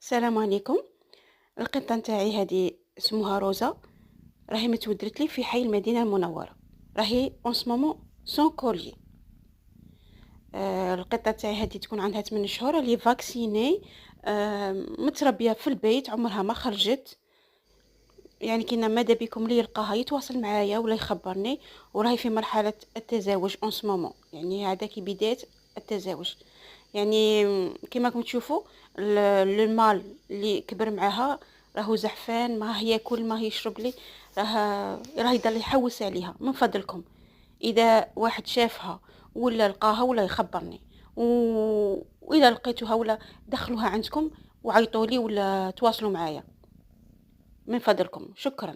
السلام عليكم. القطة نتاعي هذه اسمها روزا، راهي متودرت لي في حي المدينة المنورة، راهي اون سمومون سون كولي. القطة تاعي هذه تكون عندها 8 شهور، اللي فاكسيني، متربية في البيت، عمرها ما خرجت. يعني كنا ماذا بكم اللي يلقاها يتواصل معايا ولا يخبرني، وراهي في مرحلة التزاوج اون سمومون، يعني هذا كي بداية التزاوج. يعني كما راكم تشوفوا المال اللي كبر معاها راهو زعفان، ما هي ياكل ما هي يشرب لي، راه يضل يحوس عليها. من فضلكم اذا واحد شافها ولا لقاها ولا يخبرني، و... واذا لقيتوها ولا دخلوها عندكم وعيطوا لي ولا تواصلوا معايا من فضلكم. شكرا.